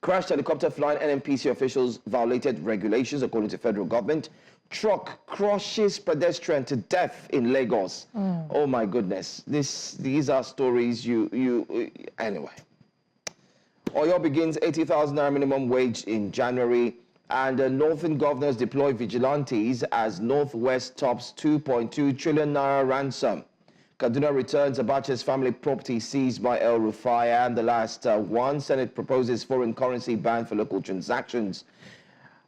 Crashed helicopter flying NNPC officials violated regulations according to federal government. Truck crushes pedestrian to death in Lagos. Oh my goodness. These are stories anyway. Oyo begins 80,000 naira minimum wage in January, and northern governors deploy vigilantes as Northwest tops 2.2 trillion naira ransom. Kaduna returns Abacha's family property seized by El Rufai, and the last one. Senate proposes foreign currency ban for local transactions.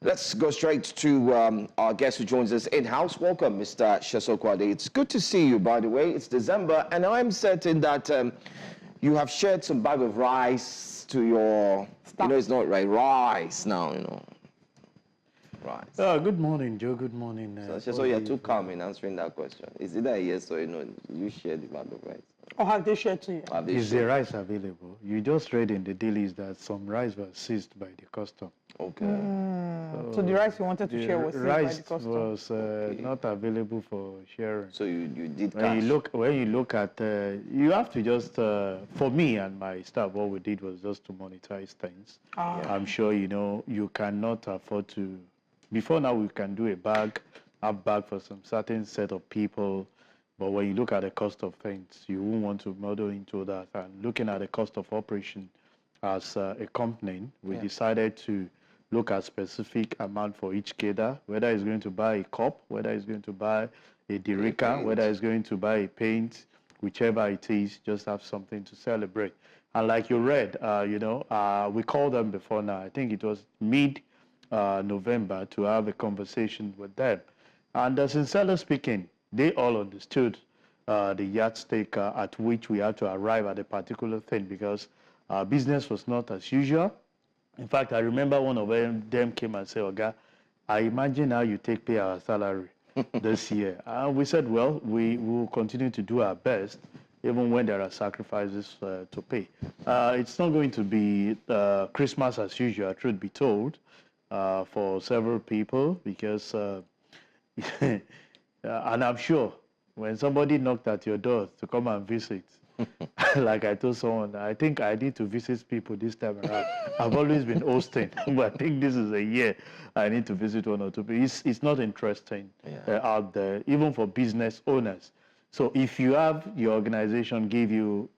Let's go straight to our guest who joins us in-house. Welcome, Mr. Sesan Okunade. It's good to see you, by the way. It's December, and I'm certain that you have shared some bag of rice to your... Stop. You know, it's not rice now, you know. Rice. Good morning, Joe. Good morning. So you're too calm in answering that question. Is it a yes or no? You share the bag of rice. Or have they shared to you? Is the rice available? You just read in the dailies that some rice was seized by the custom. Okay. So the rice you wanted to share was seized by the custom? Rice was not available for sharing. So you did when you look at, you have to just, for me and my staff, what we did was just to monetize things. I'm sure you know you cannot afford to. Before now, we can do a bag for some certain set of people, but when you look at the cost of things, you won't want to model into that. And looking at the cost of operation as a company, we decided to look at specific amount for each cadre, whether it's going to buy a cup, whether it's going to buy a derica, whether it's going to buy a paint, whichever it is, just have something to celebrate. And like you read, we called them before now. I think it was mid-November to have a conversation with them. And sincerely speaking, they all understood the yardstick at which we had to arrive at a particular thing, because business was not as usual. In fact, I remember one of them came and said, "Oga, I imagine how you pay our salary this year." And we said, well, we will continue to do our best, even when there are sacrifices to pay. It's not going to be Christmas as usual, truth be told, for several people, because, and I'm sure when somebody knocked at your door to come and visit, like I told someone, I think I need to visit people this time around. I've always been hosting, but I think this is a year I need to visit one or two people. It's not interesting out there, even for business owners. So if you have your organization give you,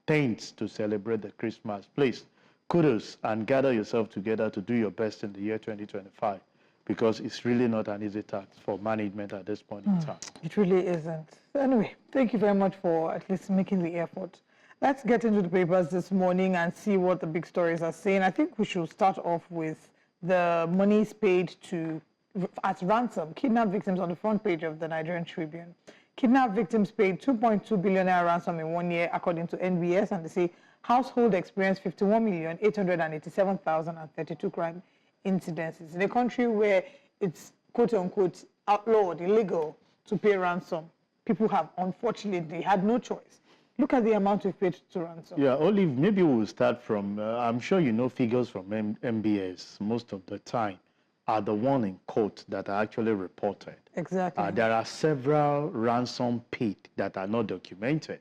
things to celebrate the Christmas, please, kudos and gather yourself together to do your best in the year 2025, because it's really not an easy task for management at this point in time. It really isn't. Anyway, thank you very much for at least making the effort. Let's get into the papers this morning and see what the big stories are saying. I think we should start off with the monies paid as ransom. Kidnapped victims on the front page of the Nigerian Tribune. Kidnapped victims paid 2.2 billion naira ransom in 1 year, according to NBS, and they say household experienced 51,887,032 crime incidences. In a country where it's quote-unquote outlawed, illegal to pay ransom, people have unfortunately had no choice. Look at the amount we've paid to ransom. Yeah, Olive, maybe we'll start from, I'm sure you know figures from MBS most of the time are the one in court that are actually reported. Exactly. There are several ransom paid that are not documented.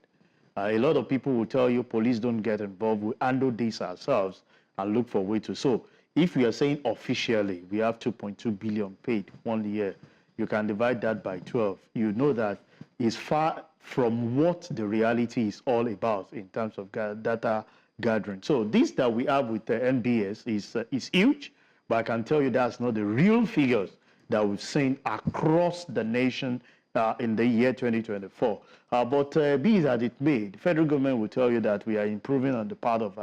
A lot of people will tell you police don't get involved. We handle this ourselves and look for a way to. So if we are saying officially we have 2.2 billion paid 1 year, you can divide that by 12. You know that is far from what the reality is all about in terms of data gathering. So this that we have with the NBS is huge, but I can tell you that's not the real figures that we've seen across the nation in the year 2024. But be that it may, the federal government will tell you that we are improving on the part of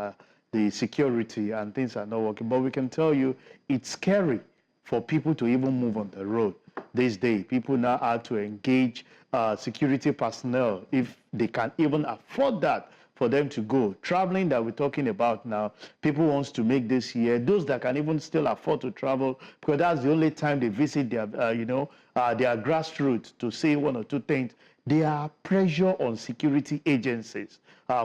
the security and things are not working. But we can tell you it's scary for people to even move on the road. This day, people now have to engage security personnel if they can even afford that for them to go. Traveling that we're talking about now, people wants to make this year, those that can even still afford to travel, because that's the only time they visit their, their grassroots to say one or two things. There are pressure on security agencies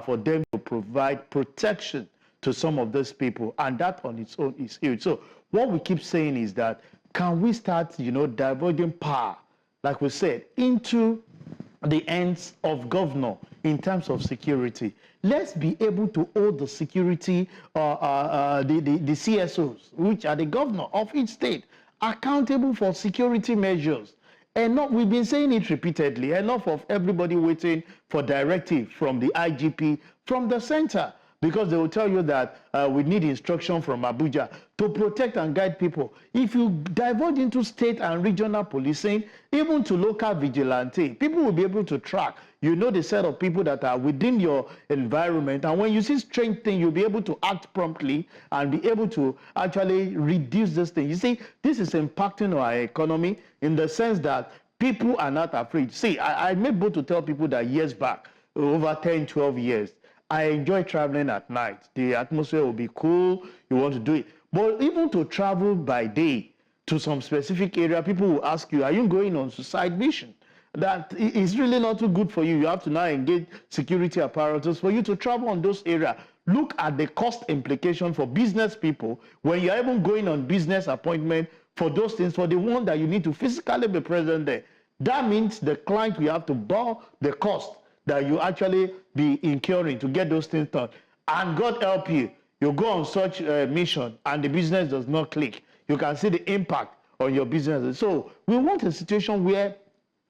for them to provide protection to some of those people, and that on its own is huge. So what we keep saying is that, can we start, diverging power, like we said, into the hands of governor, in terms of security. Let's be able to hold the security, the CSOs, which are the governor of each state, accountable for security measures. And we've been saying it repeatedly, enough of everybody waiting for directive from the IGP, from the center, because they will tell you that we need instruction from Abuja to protect and guide people. If you divulge into state and regional policing, even to local vigilante, people will be able to track. You know the set of people that are within your environment, and when you see strange things, you'll be able to act promptly and be able to actually reduce this thing. You see, this is impacting our economy in the sense that people are not afraid. See, I made bold to tell people that years back, over 10, 12 years, I enjoy traveling at night. The atmosphere will be cool, you want to do it. But even to travel by day to some specific area, people will ask you, are you going on suicide mission? That is really not too good for you. You have to now engage security apparatus for you to travel on those areas. Look at the cost implication for business people when you're even going on business appointment for those things, for the one that you need to physically be present there. That means the client will have to bear the cost that you actually be incurring to get those things done. And God help you, you go on such a mission and the business does not click. You can see the impact on your business. So we want a situation where,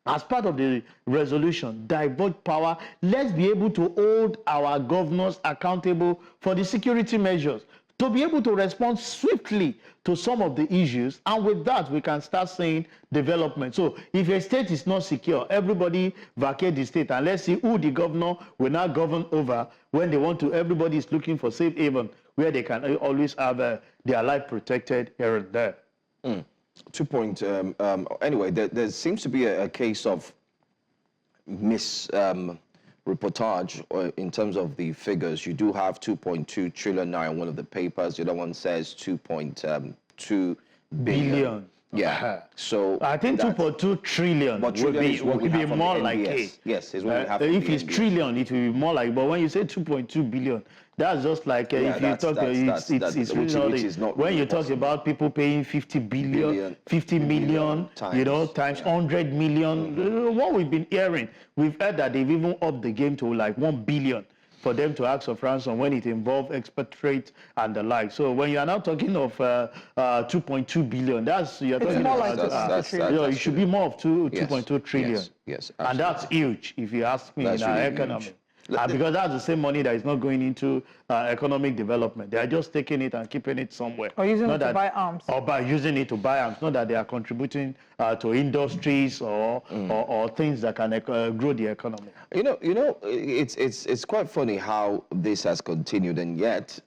as part of the resolution, divulge power, let's be able to hold our governors accountable for the security measures, to be able to respond swiftly to some of the issues, and with that, we can start seeing development. So if a state is not secure, everybody vacate the state, and let's see who the governor will now govern over when they want to. Everybody is looking for safe haven, where they can always have their life protected here and there. 2 point. Anyway, there seems to be a case of reportage in terms of the figures. You do have 2.2 trillion naira in one of the papers. The other one says 2.2 billion. Yeah. So I think 2.2 trillion would be more like it. Yes, it's what we have. If it's trillion, it will be more like. But when you say 2.2 billion, that's just like if you talk. It's not when you talk about people paying 50 billion, 50 million, times, times 100 million. What we've been hearing, we've heard that they've even upped the game to like 1 billion. For them to ask of ransom when it involves expatriate and the like. So when you are now talking of 2.2 billion, you're talking more about like it should be more of 2.2 trillion. Yes, and that's huge if you ask me in our economy. Because that's the same money that is not going into economic development. They are just taking it and keeping it somewhere. Or using it to buy arms. Or by using it to buy arms. Not that they are contributing to industries or things that can grow the economy. It's quite funny how this has continued, and yet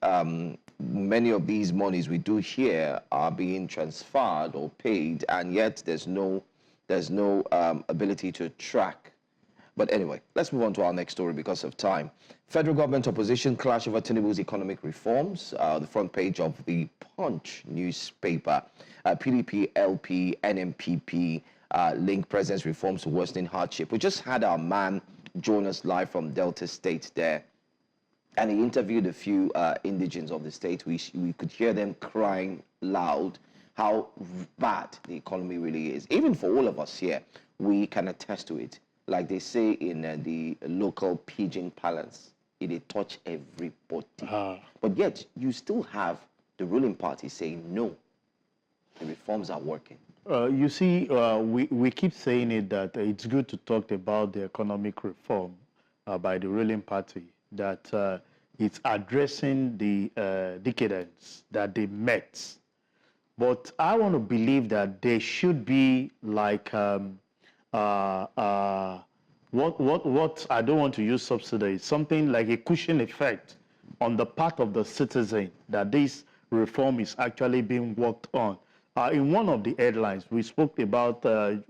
many of these monies we do here are being transferred or paid, and yet there's no ability to track. But anyway, let's move on to our next story because of time. Federal government opposition clash over Tinubu's economic reforms. The front page of the Punch newspaper. PDP, LP, NMPP link president's reforms to worsening hardship. We just had our man join us live from Delta State there, and he interviewed a few indigents of the state. We could hear them crying loud how bad the economy really is. Even for all of us here, we can attest to it. Like they say in the local pidgin parlance, it touch everybody. But yet, you still have the ruling party saying, no, the reforms are working. You see, we keep saying it that it's good to talk about the economic reform by the ruling party, that it's addressing the decadence that they met. But I want to believe that there should be like what I don't want to use subsidy, something like a cushion effect on the part of the citizen that this reform is actually being worked on. In one of the headlines, we spoke about,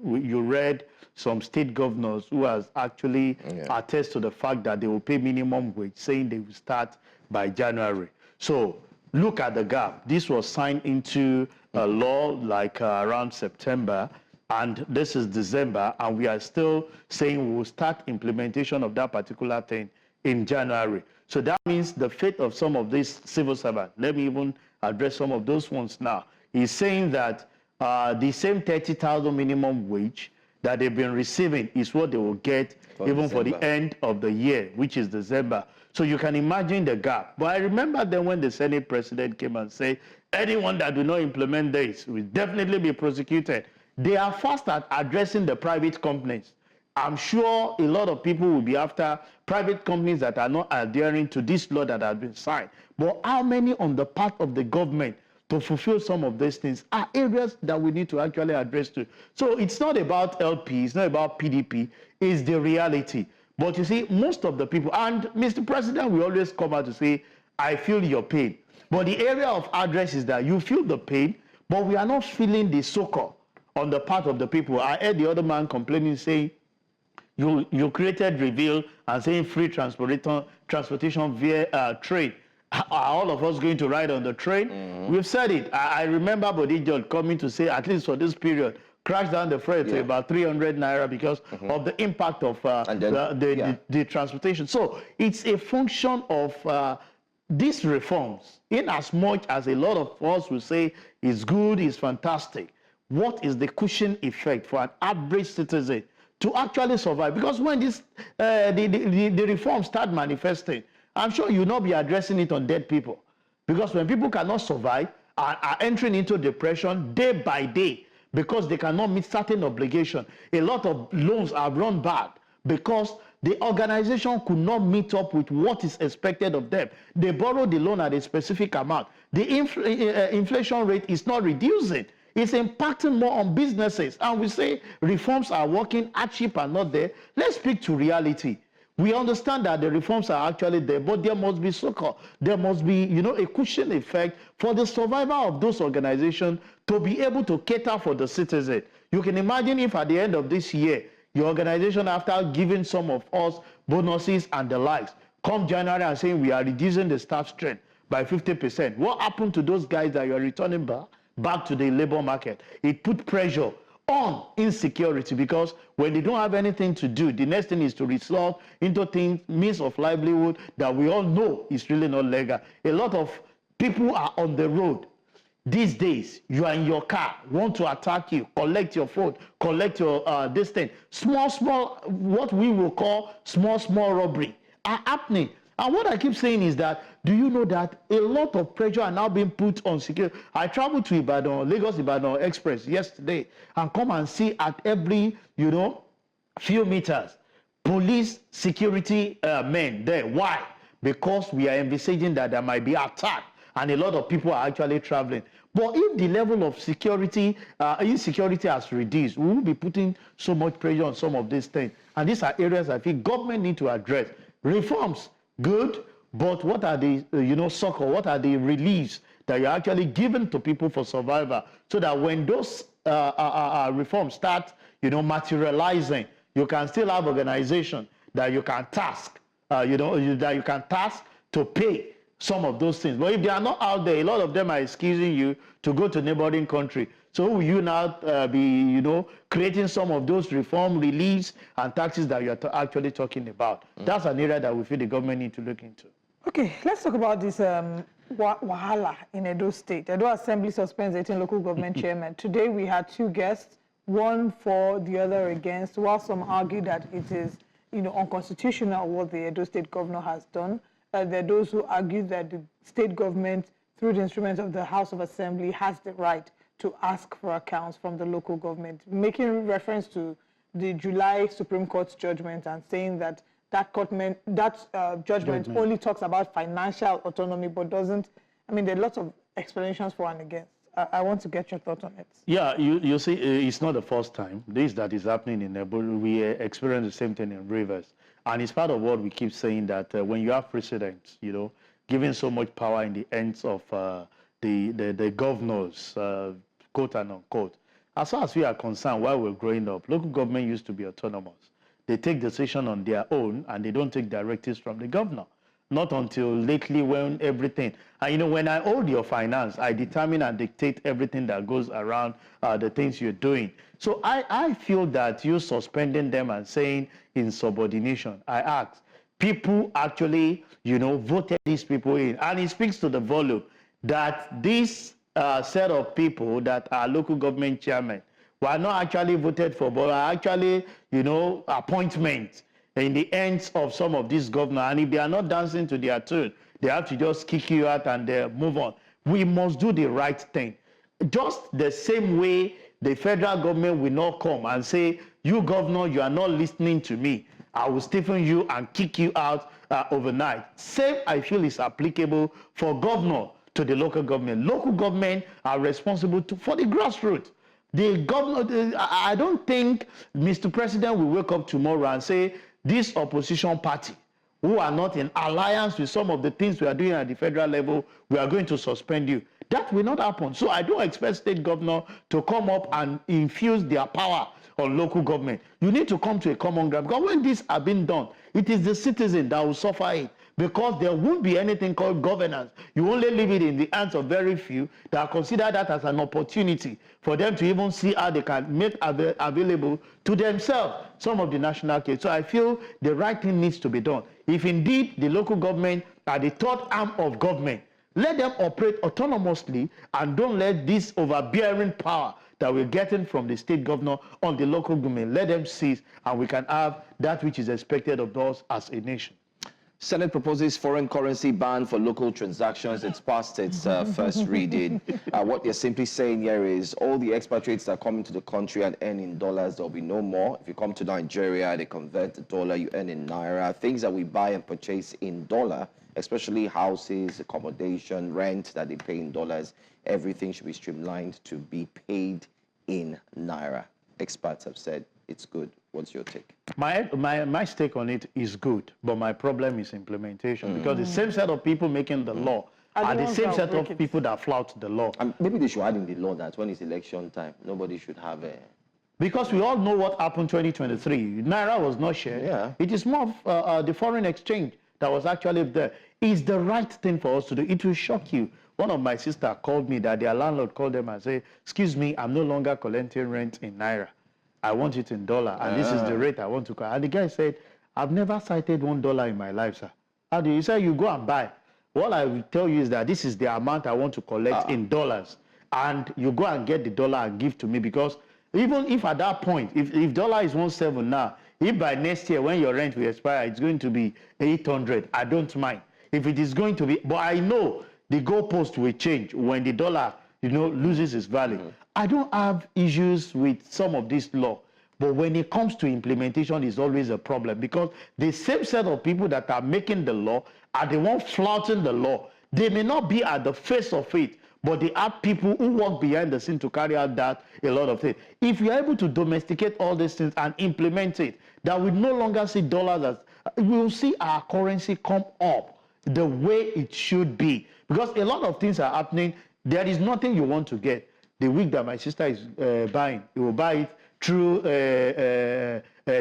you read some state governors who has actually attest to the fact that they will pay minimum wage, saying they will start by January. So look at the gap. This was signed into law like around September, and this is December, and we are still saying we will start implementation of that particular thing in January. So that means the fate of some of these civil servants, let me even address some of those ones now, is saying that the same 30,000 minimum wage that they've been receiving is what they will get even for the end of the year, which is December. So you can imagine the gap. But I remember then when the Senate president came and said, anyone that do not implement this will definitely be prosecuted. They are fast at addressing the private companies. I'm sure a lot of people will be after private companies that are not adhering to this law that has been signed. But how many on the part of the government to fulfill some of these things are areas that we need to actually address to. So it's not about LP, it's not about PDP, it's the reality. But you see, most of the people, and Mr. President will always come out to say, I feel your pain. But the area of address is that you feel the pain, but we are not feeling the succor on the part of the people. I heard the other man complaining, saying, you created reveal and saying free transportation via train. Are all of us going to ride on the train? We've said it. I remember Bodi George coming to say, at least for this period, crash down the freight to about 300 naira because of the impact of the transportation. So it's a function of these reforms, in as much as a lot of us will say it's good, it's fantastic. What is the cushion effect for an average citizen to actually survive? Because when this the reforms start manifesting, I'm sure you'll not be addressing it on dead people. Because when people cannot survive, are entering into depression day by day because they cannot meet certain obligations. A lot of loans are run bad because the organization could not meet up with what is expected of them. They borrow the loan at a specific amount. The inflation rate is not reducing. It's impacting more on businesses. And we say reforms are working, hardship are not there. Let's speak to reality. We understand that the reforms are actually there, but there must be succor. There must be, a cushion effect for the survival of those organizations to be able to cater for the citizen. You can imagine if at the end of this year, your organization, after giving some of us bonuses and the likes, come January and saying we are reducing the staff strength by 50%. What happened to those guys that you are returning back to the labor market? It put pressure on insecurity, because when they don't have anything to do, the next thing is to resort into things, means of livelihood that we all know is really not legal. A lot of people are on the road these days. You are in your car, want to attack you, collect your phone, collect your this thing. Small, what we will call small robbery are happening. And what I keep saying is that, do you know that a lot of pressure are now being put on security? I traveled to Ibadan, Lagos-Ibadan Express yesterday, and come and see at every, few meters, police security men there. Why? Because we are envisaging that there might be attack, and a lot of people are actually traveling. But if the level of security, insecurity has reduced, we will be putting so much pressure on some of these things. And these are areas I think government need to address. Reforms, good, but what are the, succor, what are the reliefs that you're actually giving to people for survival, so that when those reforms start, materializing, you can still have organization that you can task, that you can task to pay some of those things. But if they are not out there, a lot of them are excusing you to go to neighboring country. So will you now be, creating some of those reform reliefs and taxes that you're actually talking about? That's an area that we feel the government need to look into. Okay, let's talk about this wahala in Edo State. Edo Assembly suspends 18 local government chairmen. Today we had two guests, one for, the other against, while some argue that it is, unconstitutional what the Edo State governor has done. There are those who argue that the state government, through the instruments of the House of Assembly, has the right to ask for accounts from the local government, making reference to the July Supreme Court's judgment and saying that judgment only talks about financial autonomy, but doesn't. There are lots of explanations for and against. I want to get your thoughts on it. Yeah, you see, it's not the first time that is happening in Edo. We experience the same thing in Rivers. And it's part of what we keep saying, that when you have precedents, giving so much power in the hands of the governors, quote and unquote. As far as we are concerned, while we're growing up, local government used to be autonomous. They take decision on their own, and they don't take directives from the governor. Not until lately, when everything, and when I hold your finance, I determine and dictate everything that goes around the things you're doing. So I feel that you suspending them and saying insubordination, I ask, people actually, voted these people in. And it speaks to the volume that this set of people that are local government chairmen, We are not actually voted for, but are actually, you know, appointments in the ends of some of these governors. And if they are not dancing to their tune, they have to just kick you out and move on. We must do the right thing. Just the same way the federal government will not come and say, you governor, you are not listening to me. I will stiffen you and kick you out overnight. Same, I feel, is applicable for governor to the local government. Local government are responsible for the grassroots. The governor, I don't think Mr. President will wake up tomorrow and say, this opposition party who are not in alliance with some of the things we are doing at the federal level, we are going to suspend you. That will not happen. So I don't expect state governor to come up and infuse their power on local government. You need to come to a common ground. Because when this has been done, it is the citizen that will suffer it. Because there won't be anything called governance. You only leave it in the hands of very few that consider that as an opportunity for them to even see how they can make available to themselves some of the national case. So I feel the right thing needs to be done. If indeed the local government are the third arm of government, let them operate autonomously and don't let this overbearing power that we're getting from the state governor on the local government, let them cease, and we can have that which is expected of us as a nation. Senate proposes foreign currency ban for local transactions. It's past its first reading. What they're simply saying here is all the expatriates that come into the country and earn in dollars, there'll be no more. If you come to Nigeria, they convert the dollar, you earn in naira. Things that we buy and purchase in dollar, especially houses, accommodation, rent that they pay in dollars, everything should be streamlined to be paid in naira. Experts have said it's good. What's your take? My take on it is good, but my problem is implementation, because the same set of people making the law are the same set of people that flout the law. And maybe they should add in the law that when it's election time, nobody should have a... Because we all know what happened 2023. Naira was not shared. Yeah. It is more of the foreign exchange that was actually there. It's the right thing for us to do. It will shock you. One of my sisters called me that their landlord called them and said, excuse me, I'm no longer collecting rent in naira. I want it in dollar, and this is the rate I want to collect. And the guy said, I've never cited $1 in my life, sir. How do you say you go and buy? What I will tell you is that this is the amount I want to collect in dollars. And you go and get the dollar and give to me, because even if at that point, if dollar is 1.7 now, if by next year when your rent will expire, it's going to be 800, I don't mind. If it is going to be, but I know the goalpost will change when the dollar, you know, loses its value. I don't have issues with some of this law, but when it comes to implementation, it's always a problem, because the same set of people that are making the law are the ones flouting the law. They may not be at the face of it, but they are people who work behind the scene to carry out that, a lot of things. If you're able to domesticate all these things and implement it, that we no longer see dollars as, we will see our currency come up the way it should be. Because a lot of things are happening. There is nothing you want to get. The wig that my sister is buying, you will buy it through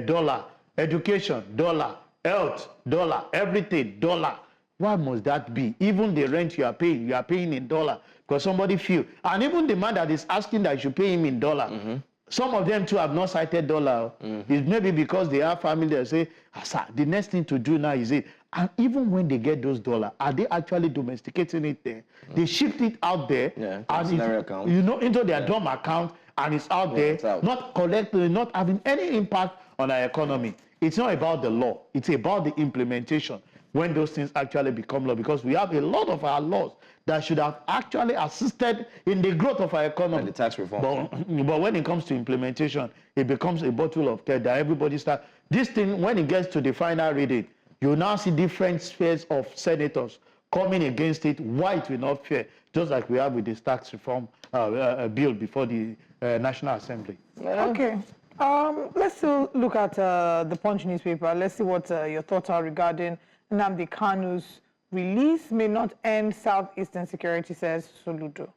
dollar, education, dollar, health, dollar, everything, dollar. Why must that be? Even the rent you are paying in dollar, because somebody feel. And even the man that is asking that you should pay him in dollar, some of them too have not cited dollar. It's maybe because they have family that say, sir, the next thing to do now is it. And even when they get those dollars, are they actually domesticating it there? They shift it out there, and it, you know, into their dorm account, and it's out there, it's out. Not collecting, not having any impact on our economy. It's not about the law. It's about the implementation when those things actually become law, because we have a lot of our laws that should have actually assisted in the growth of our economy. And the tax reform. But when it comes to implementation, it becomes a bottle of care that everybody starts. This thing, when it gets to the final reading, you now see different spheres of senators coming against it. Why it will not fair, just like we have with this tax reform bill before the National Assembly. Okay. Let's still look at the Punch newspaper. Let's see what your thoughts are regarding Nnamdi Kanu's release may not end Southeastern security, says Soludo.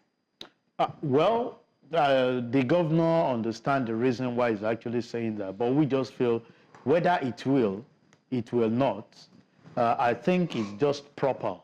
Well, the governor understands the reason why he's actually saying that, but we just feel whether it will not. I think it's just proper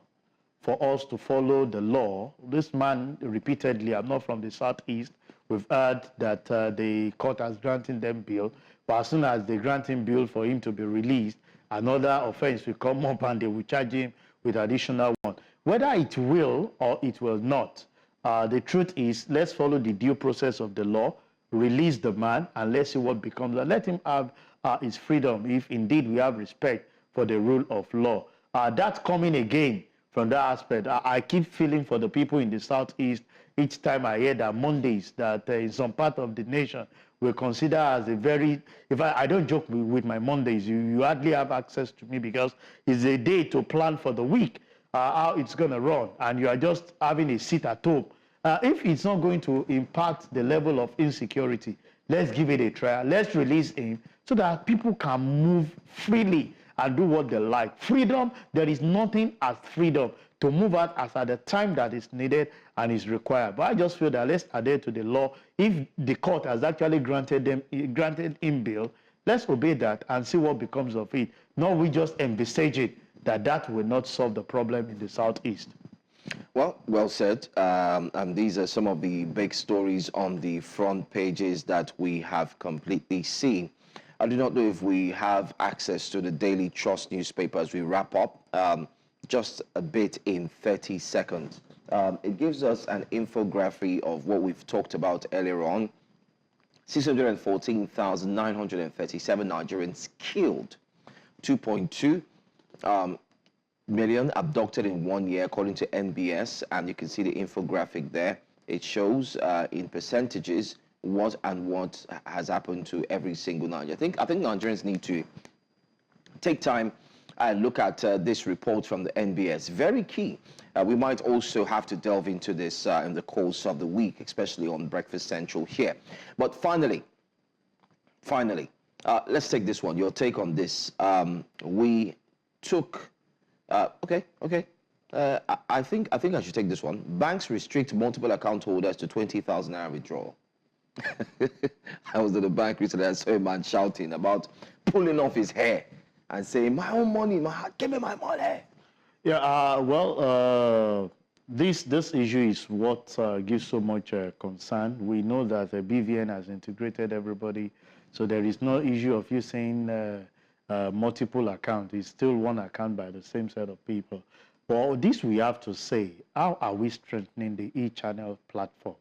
for us to follow the law. This man repeatedly, I'm not from the Southeast, we've heard that the court has granted them bail, but as soon as they grant him bail for him to be released, another offense will come up and they will charge him with additional one. Whether it will or it will not, the truth is, let's follow the due process of the law. release the man and let's see what becomes. Let him have his freedom if indeed we have respect for the rule of law. That's coming again from that aspect. I keep feeling for the people in the Southeast each time I hear that Mondays, that in some part of the nation, we consider as a very, if I don't joke with my Mondays, you hardly have access to me because it's a day to plan for the week, how it's going to run, and you are just having a seat at home. If it's not going to impact the level of insecurity, let's give it a try. Let's release him so that people can move freely and do what they like. Freedom, there is nothing as freedom to move out as at the time that is needed and is required. But I just feel that let's adhere to the law. If the court has actually granted him bail, let's obey that and see what becomes of it. Not we just envisage it that will not solve the problem in the Southeast. Well said. And these are some of the big stories on the front pages that we have completely seen. I do not know if we have access to the Daily Trust newspaper as we wrap up. Just a bit in 30 seconds. It gives us an infographic of what we've talked about earlier on. 614,937 Nigerians killed. 2.2 million abducted in 1 year, according to NBS. And you can see the infographic there. It shows in percentages what has happened to every single Nigerian. I think Nigerians need to take time and look at this report from the NBS. Very key. We might also have to delve into this in the course of the week, especially on Breakfast Central here. But finally, let's take this one. Your take on this. We took. Okay. I think I should take this one. Banks restrict multiple account holders to 20,000 naira withdrawal. I was at the bank recently. I saw a man shouting about pulling off his hair and saying, "My own money, give me my money." Yeah. This issue is what gives so much concern. We know that the BVN has integrated everybody, so there is no issue of you saying multiple accounts. It's still one account by the same set of people. But this we have to say, how are we strengthening the e-channel platform?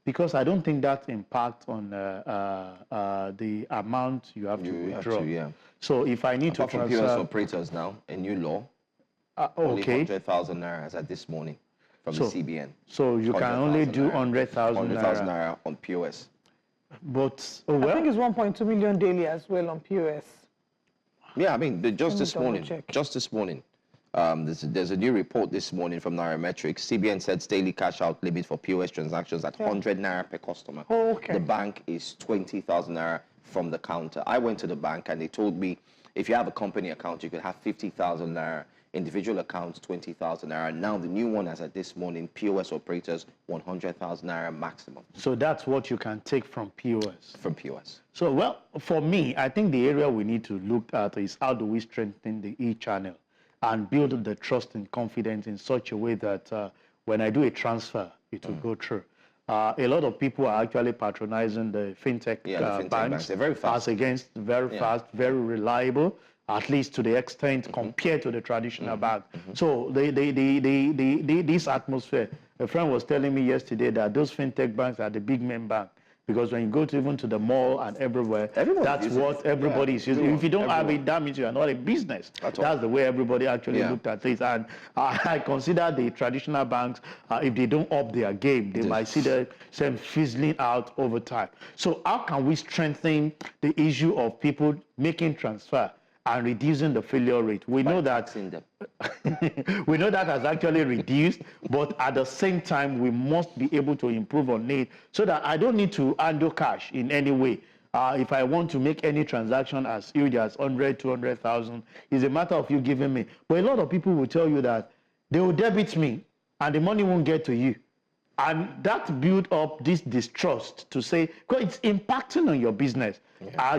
Because I don't think that impacts on the amount you have to withdraw. So if I need to transfer... POS operators now, a new law, only 100,000 naira as at this morning from the CBN. So you can only do 100,000 naira on POS. But, I think it's 1.2 million daily as well on POS. Yeah, I mean, just this morning, there's a new report this morning from Nairametrics. CBN sets daily cash out limit for POS transactions at 100 naira per customer. The bank is 20,000 naira from the counter. I went to the bank and they told me if you have a company account, you could have 50,000 naira. Individual accounts, 20,000 naira. Now the new one as at this morning, POS operators, 100,000 naira maximum. So that's what you can take from POS? From POS. So, well, for me, I think the area we need to look at is how do we strengthen the e-channel and build the trust and confidence in such a way that when I do a transfer, it will go through. A lot of people are actually patronizing the fintech, banks. They're very fast. As against very fast, very reliable, at least to the extent compared to the traditional bank. So this atmosphere, a friend was telling me yesterday that those fintech banks are the big main bank. Because when you go to even to the mall and everywhere, that's what everybody is using. If you don't have it, that means you are not a business. That's the way everybody actually looked at this. And I consider the traditional banks, if they don't up their game, they might see them fizzling out over time. So how can we strengthen the issue of people making transfer and reducing the failure rate? We know that we know that has actually reduced, but at the same time, we must be able to improve on it so that I don't need to handle cash in any way. If I want to make any transaction as huge as 100, 200,000, it's a matter of you giving me. But a lot of people will tell you that they will debit me and the money won't get to you. And that build up this distrust to say, because it's impacting on your business.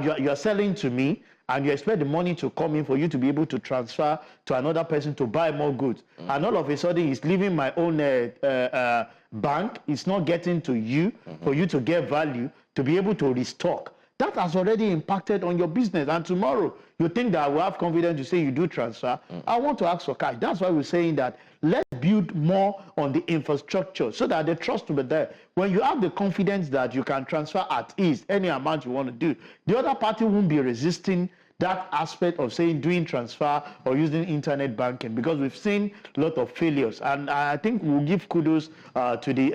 You're selling to me, and you expect the money to come in for you to be able to transfer to another person to buy more goods. And all of a sudden, it's leaving my own bank. It's not getting to you for you to get value to be able to restock. that has already impacted on your business. And tomorrow, you think that I will have confidence to say you do transfer. I want to ask for cash. That's why we're saying that let's build more on the infrastructure so that the trust will be there. When you have the confidence that you can transfer at ease any amount you want to do, the other party won't be resisting that aspect of saying doing transfer or using internet banking, because we've seen a lot of failures. And I think we'll give kudos to the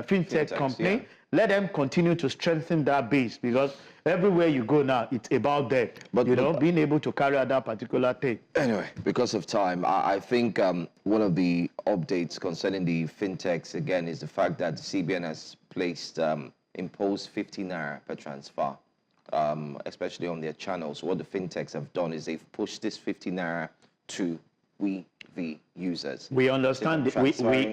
fintech company. Yeah. Let them continue to strengthen that base, because everywhere you go now, it's about them. But being able to carry out that particular thing. Anyway, because of time, I think one of the updates concerning the fintechs again is the fact that the CBN has placed imposed 50 naira per transfer. Especially on their channels. What the fintechs have done is they've pushed this 50 naira to the users. We understand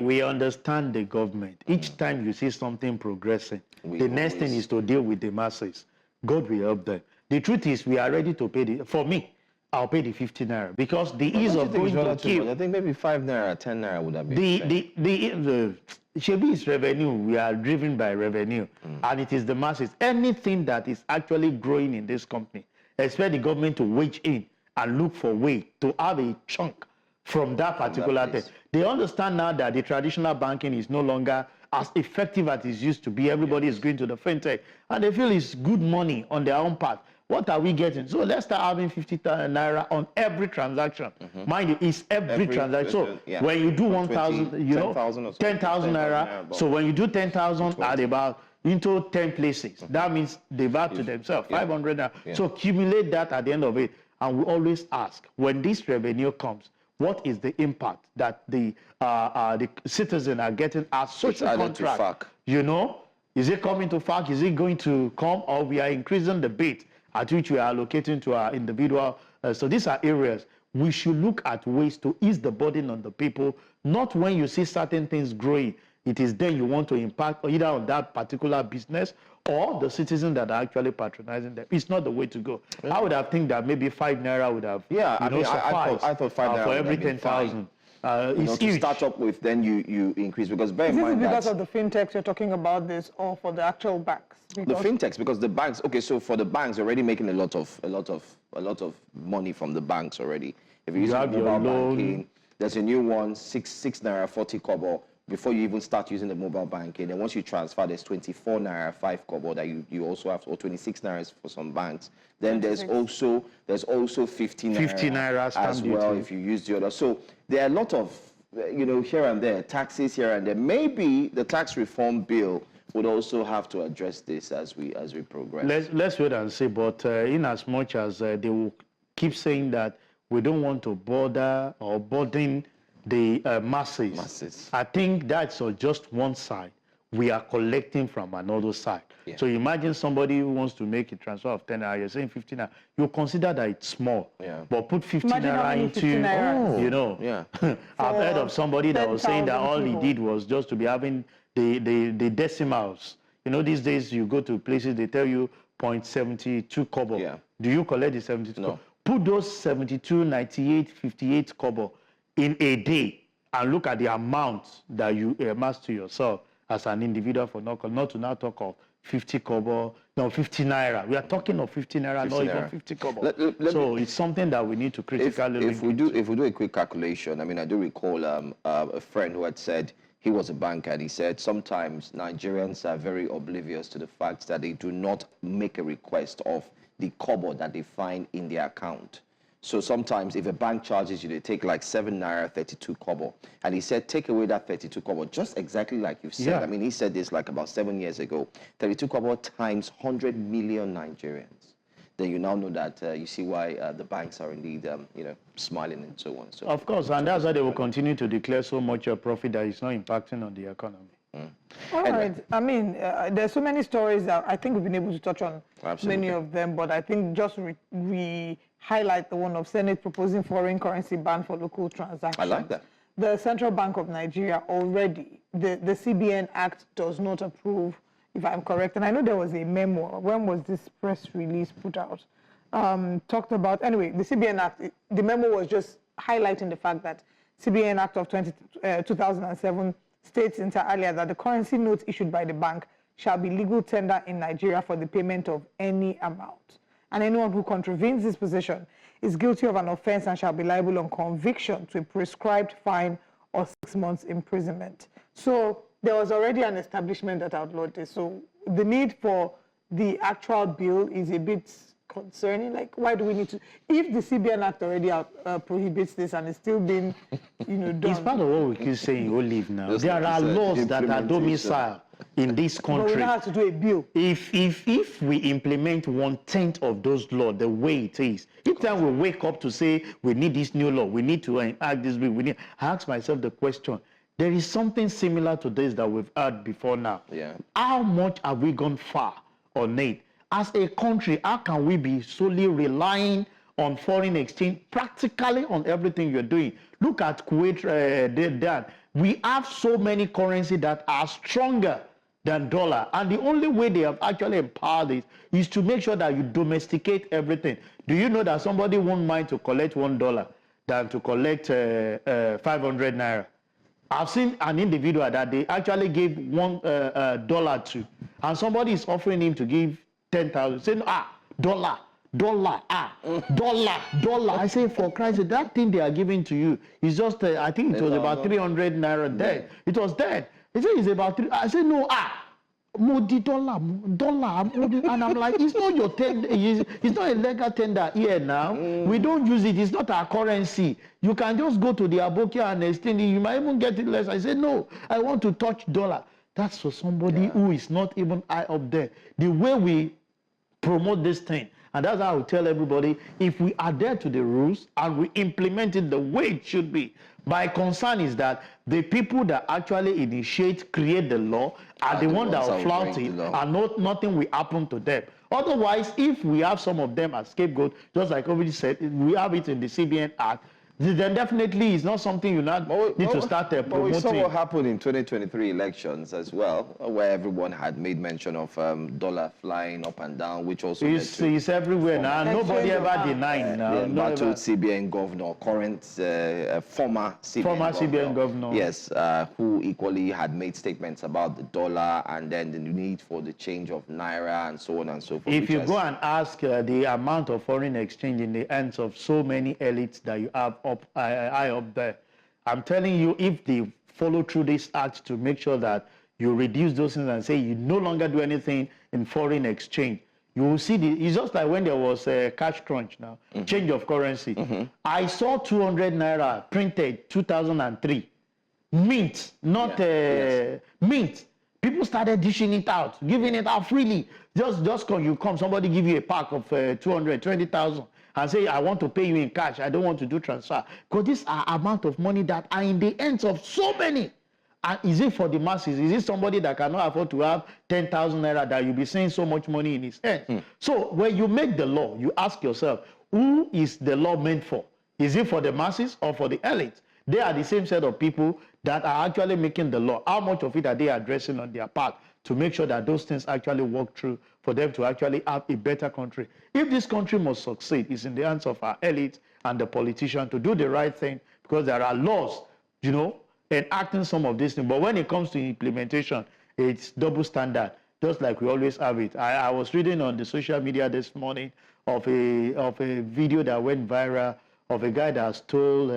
we understand the government. Each time you see something progressing, the next thing is to deal with the masses. God will help them. The truth is, we are ready to pay for me, I'll pay the 50 naira, because the ease of going to queue. I think maybe 5 naira, 10 naira would have been the Shebi is revenue. We are driven by revenue, and it is the masses. Anything that is actually growing in this company, expect the government to wedge in and look for a way to have a chunk from that particular thing. They understand now that the traditional banking is no longer as effective as it used to be. Everybody is going to the fintech, and they feel it's good money on their own part. What are we getting? So let's start having 50 naira on every transaction. Mind you, it's every transaction. So when you do 1,000, 10,000 naira. So when you do 10,000 at about into 10 places, that means they've had to themselves 500 naira. So accumulate that at the end of it. And we always ask, when this revenue comes, what is the impact that the citizens are getting as social contract? Is it coming to FAC? Is it going to come? Or we are increasing the bit at which we are allocating to our individual. So these are areas we should look at ways to ease the burden on the people, not when you see certain things growing. It is then you want to impact either on that particular business or the citizens that are actually patronizing them. It's not the way to go. I would have think that maybe 5 naira would have sufficed. I thought 5 naira for every 10,000. To start up with, then you increase, because bear in mind because of the fintechs you're talking about this, or for the actual banks? The fintechs, because the banks. Okay, so for the banks, already making a lot of money from the banks already. If you use mobile banking, there's a new one, 6 naira 40 kobo. Before you even start using the mobile banking, and once you transfer, there's 24 naira 5 kobo that you also have, or 26 naira for some banks. Then there's also 50 naira as well if you use the other. So there are a lot of here and there, taxes here and there. Maybe the tax reform bill would also have to address this as we progress. Let's wait and see. But in as much as they will keep saying that we don't want to bother or burden the masses. I think that's just one side. We are collecting from another side. Yeah. So imagine somebody who wants to make a transfer of 10 naira, you're saying 15 naira. You consider that it's small, but put 50 naira into, I've heard of somebody that was saying that all he did was just to be having the decimals. These days you go to places, they tell you 0.72 kobo. Yeah. Do you collect the 72? No. Put those 72, 98, 58 kobo in a day and look at the amount that you amass to yourself as an individual for not to now talk of 50 kobo, no, 50 naira. We are talking of 50 naira, not even 50 kobo. So it's something that we need to critically look into. If we do a quick calculation, I mean, I do recall a friend who had said, he was a banker, and he said sometimes Nigerians are very oblivious to the fact that they do not make a request of the kobo that they find in their account. So sometimes if a bank charges you, they take like 7 naira 32 kobo. And he said, take away that 32 kobo, just exactly like you said. Yeah. I mean, he said this like about 7 years ago. 32 kobo times 100 million Nigerians. Then you now know that you see why the banks are indeed, smiling and so on. So of course, and that's why they will continue to declare so much profit that is not impacting on the economy. All right. I mean, there's so many stories that I think we've been able to touch on many of them, but I think just we highlight the one of Senate proposing foreign currency ban for local transactions. I like that. The Central Bank of Nigeria already, the CBN Act does not approve, if I'm correct. And I know there was a memo. When was this press release put out? Talked about, anyway, the CBN Act, the memo was just highlighting the fact that CBN Act of 2007 states inter alia that the currency notes issued by the bank shall be legal tender in Nigeria for the payment of any amount. And anyone who contravenes this position is guilty of an offense and shall be liable on conviction to a prescribed fine or 6 months imprisonment. So there was already an establishment that outlawed this. So the need for the actual bill is a bit concerning. Like, why do we need to? If the CBN Act already prohibits this and it's still being, done. It's part of what we keep saying, you live now. Just there like are said, laws that are domicile in this country. But we don't have to do a bill. If we implement 1/10 of those laws the way it is, each time we wake up to say we need this new law, we need to enact this bill, I ask myself the question, there is something similar to this that we've heard before now. Yeah. How much have we gone far on it? As a country, how can we be solely relying on foreign exchange practically on everything you're doing? Look at Kuwait, we have so many currencies that are stronger than dollar. And the only way they have actually empowered it is to make sure that you domesticate everything. Do you know that somebody won't mind to collect $1 than to collect 500 naira? I've seen an individual that they actually gave $1 to, and somebody is offering him to give 10,000, saying, dollar. I say, for Christ's sake, that thing they are giving to you is just, I think it was about 300 naira dead. It was dead. He said it's about 3. I said, no, Modi dollar, and I'm like, it's not your tender, it's not a legal tender here now. We don't use it, it's not our currency. You can just go to the Abokia and exchange it, you might even get it less. I said, no, I want to touch dollar. That's for somebody who is not even high up there. The way we promote this thing, and that's how I tell everybody, if we adhere to the rules and we implement it the way it should be, my concern is that the people that actually initiate, create the law are the ones that will flout it, and nothing will happen to them. Otherwise, if we have some of them as scapegoat, just like everybody said, we have it in the CBN Act, then definitely it's not something you need to start promoting. But we saw what happened in 2023 elections as well, where everyone had made mention of dollar flying up and down, which also it's everywhere now. Nobody ever denied now. The embattled CBN governor, current former CBN governor. Yes, who equally had made statements about the dollar and then the need for the change of naira and so on and so forth. If you go and ask the amount of foreign exchange in the hands of so many elites that you have high up there, I'm telling you, if they follow through this act to make sure that you reduce those things and say you no longer do anything in foreign exchange, you will see it's just like when there was a cash crunch now, change of currency. I saw 200 naira printed 2003, mint, not mint. People started dishing it out, giving it out freely. Just because you come, somebody give you a pack of 220,000 and say, I want to pay you in cash. I don't want to do transfer. Because these are amount of money that are in the hands of so many. And is it for the masses? Is it somebody that cannot afford to have 10,000 naira that you'll be seeing so much money in his hand? So when you make the law, you ask yourself, who is the law meant for? Is it for the masses or for the elites? They are the same set of people that are actually making the law. How much of it are they addressing on their part to make sure that those things actually work through for them to actually have a better country? If this country must succeed, it's in the hands of our elites and the politicians to do the right thing, because there are laws, enacting some of these things. But when it comes to implementation, it's double standard, just like we always have it. I was reading on the social media this morning of a video that went viral of a guy that stole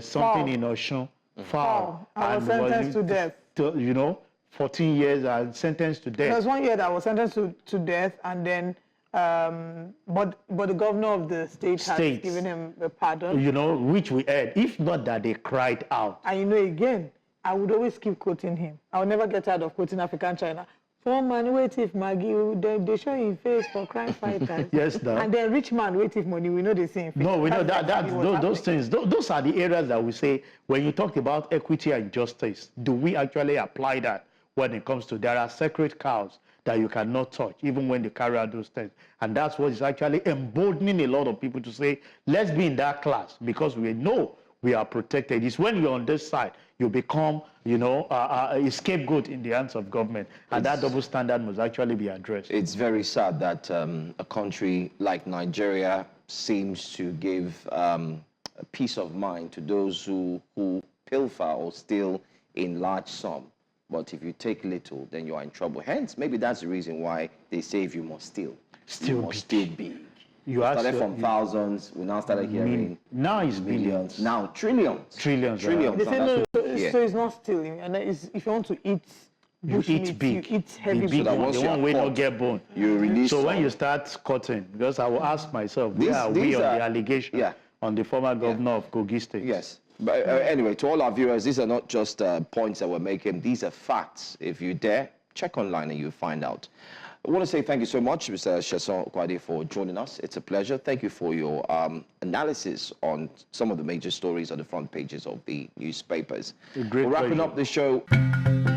something in Oshun. Foul. I was sentenced to death. 14 years and sentenced to death. There was 1 year that was sentenced to death, and then, but the governor of the state has given him a pardon. Which we heard. If not that they cried out. And again, I would always keep quoting him. I would never get tired of quoting African China. Poor man wait if Maggie, they show him face for crime fighters. Yes, no. And then rich man wait if money. We know the same. No, we know those things. Those are the areas that we say when you talk about equity and justice. Do we actually apply that when it comes to there are sacred cows that you cannot touch, even when they carry out those things? And that's what is actually emboldening a lot of people to say, let's be in that class because we know we are protected. It's when you're on this side, you become, a scapegoat in the hands of government. And that double standard must actually be addressed. It's very sad that a country like Nigeria seems to give a peace of mind to those who pilfer or steal in large sum. but if you take little, then you are in trouble. Hence, maybe that's the reason why they say if you must steal, you must steal big. You Started from thousands, we now started hearing now it's millions, now trillions. Trillions. Trillions. They say and no, that's what- so it's not stealing. And if you want to eat you bush eat meat, big. you eat heavy the big bush that one, once the you one are wey no caught, get bone. you release So when some. you start cutting, because I will ask myself, where are These we on are- the allegation yeah. on the former governor of Kogi State? Yes. But anyway, to all our viewers, these are not just points that we're making. These are facts. If you dare, check online and you'll find out. I want to say thank you so much, Mr. Sesan Okunade, for joining us. It's a pleasure. Thank you for your analysis on some of the major stories on the front pages of the newspapers. A great We're wrapping pleasure. up the show.